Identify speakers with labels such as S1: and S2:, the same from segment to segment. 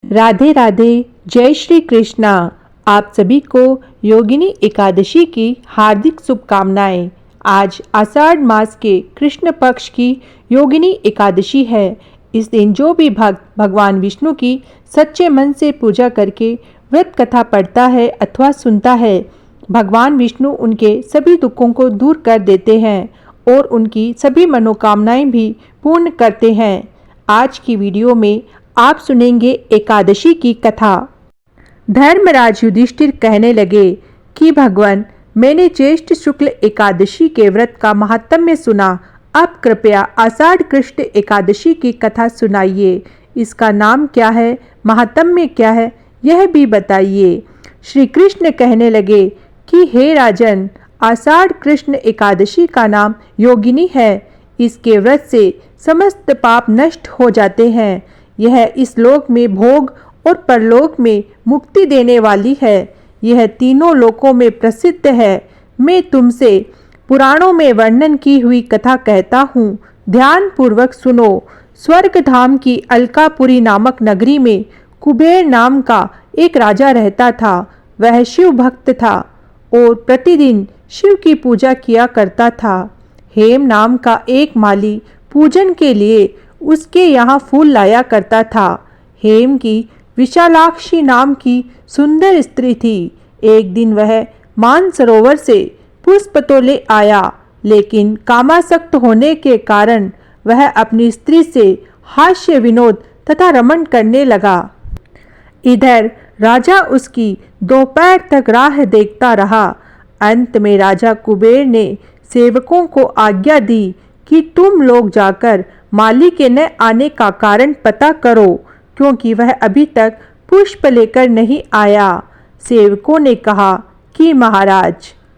S1: राधे राधे। जय श्री कृष्णा। आप सभी को योगिनी एकादशी की हार्दिक शुभकामनाएं। आज आषाढ़ मास के कृष्ण पक्ष की योगिनी एकादशी है। इस दिन जो भी भक्त भगवान विष्णु की सच्चे मन से पूजा करके व्रत कथा पढ़ता है अथवा सुनता है, भगवान विष्णु उनके सभी दुखों को दूर कर देते हैं और उनकी सभी मनोकामनाएं भी पूर्ण करते हैं। आज की वीडियो में आप सुनेंगे एकादशी की कथा। धर्मराज युधिष्ठिर कहने लगे कि भगवान, मैंने ज्येष्ठ शुक्ल एकादशी के व्रत का महात्म्य सुना। अब कृपया आषाढ़ कृष्ण एकादशी की कथा सुनाइए। इसका नाम क्या है, महात्म्य क्या है, यह भी बताइए। श्री कृष्ण कहने लगे कि हे राजन, आषाढ़ कृष्ण एकादशी का नाम योगिनी है। इसके व्रत से समस्त पाप नष्ट हो जाते हैं। यह इस लोक में भोग और परलोक में मुक्ति देने वाली है। यह तीनों लोकों में प्रसिद्ध है। मैं तुमसे पुराणों में वर्णन की हुई कथा कहता हूँ, ध्यान पूर्वक सुनो। स्वर्ग धाम की अलकापुरी नामक नगरी में कुबेर नाम का एक राजा रहता था। वह शिव भक्त था और प्रतिदिन शिव की पूजा किया करता था। हेम नाम का एक माली पूजन के लिए उसके यहाँ फूल लाया करता था। हेम की विशालाक्षी नाम की सुंदर स्त्री थी। एक दिन वह मानसरोवर से पुष्प तो ले आया, लेकिन कामासक्त होने के कारण वह अपनी स्त्री से हास्य विनोद तथा रमण करने लगा। इधर राजा उसकी दोपहर तक राह देखता रहा। अंत में राजा कुबेर ने सेवकों को आज्ञा दी कि तुम लोग जाकर माली के न आने का कारण पता करो, क्योंकि वह अभी तक पुष्प लेकर नहीं आया। सेवकों ने कहा कि महाराज,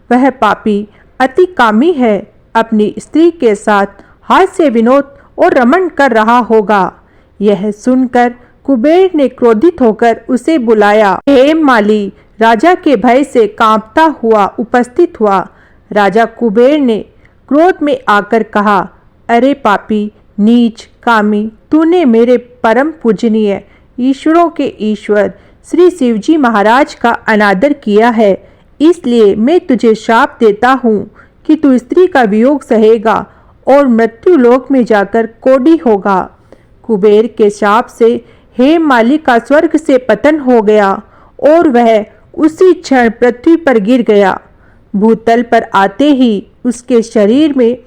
S1: वह पापी अति कामी है, अपनी स्त्री के साथ हास्य विनोद और रमण कर रहा होगा। यह सुनकर कुबेर ने क्रोधित होकर उसे बुलाया। हेम माली राजा के भय से कांपता हुआ उपस्थित हुआ। राजा कुबेर ने क्रोध में आकर कहा, अरे पापी, नीच, कामी, तूने मेरे परम पूजनीय ईश्वरों के ईश्वर श्री शिवजी महाराज का अनादर किया है। इसलिए मैं तुझे शाप देता हूँ कि तू स्त्री का वियोग सहेगा और मृत्यु लोक में जाकर कोढ़ी होगा। कुबेर के शाप से हेम माली का स्वर्ग से पतन हो गया और वह उसी क्षण पृथ्वी पर गिर गया। भूतल पर आते ही उसके शरीर में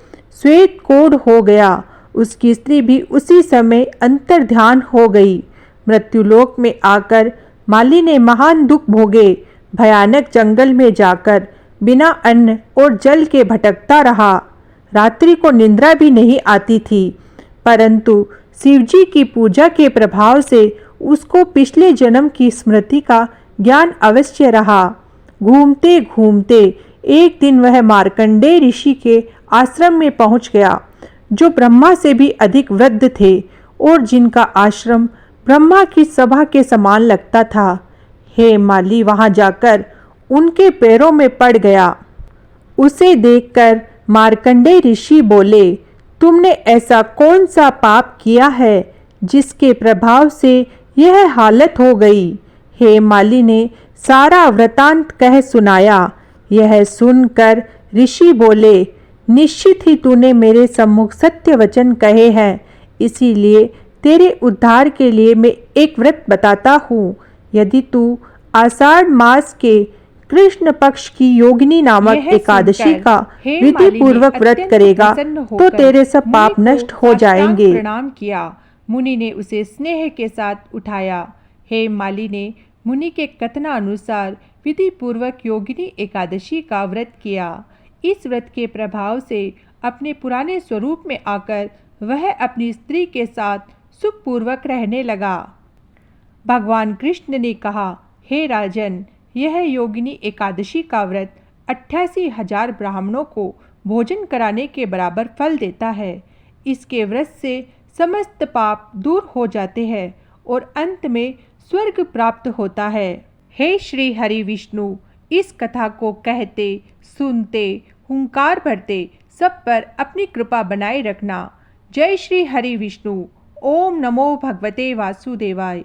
S1: श्वेत कोढ़ हो गया। उसकी स्त्री भी उसी समय अंतर्ध्यान हो गई। मृत्युलोक में आकर माली ने महान दुख भोगे। भयानक जंगल में जाकर बिना अन्न और जल के भटकता रहा। रात्रि को निद्रा भी नहीं आती थी, परंतु शिवजी की पूजा के प्रभाव से उसको पिछले जन्म की स्मृति का ज्ञान अवश्य रहा। घूमते घूमते एक दिन वह मार्कंडेय ऋषि के आश्रम में पहुंच गया, जो ब्रह्मा से भी अधिक वृद्ध थे और जिनका आश्रम ब्रह्मा की सभा के समान लगता था। हेम माली वहां जाकर उनके पैरों में पड़ गया। उसे देखकर मार्कंडेय ऋषि बोले, तुमने ऐसा कौन सा पाप किया है जिसके प्रभाव से यह हालत हो गई। हेम माली ने सारा वृतांत कह सुनाया। यह सुनकर ऋषि बोले, निश्चित ही तूने मेरे सम्मुख सत्य वचन कहे हैं, इसीलिए तेरे उद्धार के लिए मैं एक व्रत बताता हूँ। यदि तू आषाढ़ मास के कृष्ण पक्ष की योगिनी नामक एकादशी का विधि पूर्वक व्रत करेगा तो तेरे सब पाप नष्ट हो जाएंगे।
S2: प्रणाम किया। मुनि ने उसे स्नेह के साथ उठाया। हेम माली ने मुनि के कथनानुसार विधि पूर्वक योगिनी एकादशी का व्रत किया। इस व्रत के प्रभाव से अपने पुराने स्वरूप में आकर वह अपनी स्त्री के साथ सुखपूर्वक रहने लगा। भगवान कृष्ण ने कहा, हे राजन, यह योगिनी एकादशी का व्रत 88,000 ब्राह्मणों को भोजन कराने के बराबर फल देता है। इसके व्रत से समस्त पाप दूर हो जाते हैं और अंत में स्वर्ग प्राप्त होता है। हे श्री हरि विष्णु, इस कथा को कहते, सुनते, हुंकार भरते सब पर अपनी कृपा बनाए रखना। जय श्री हरि विष्णु। ओम नमो भगवते वासुदेवाय।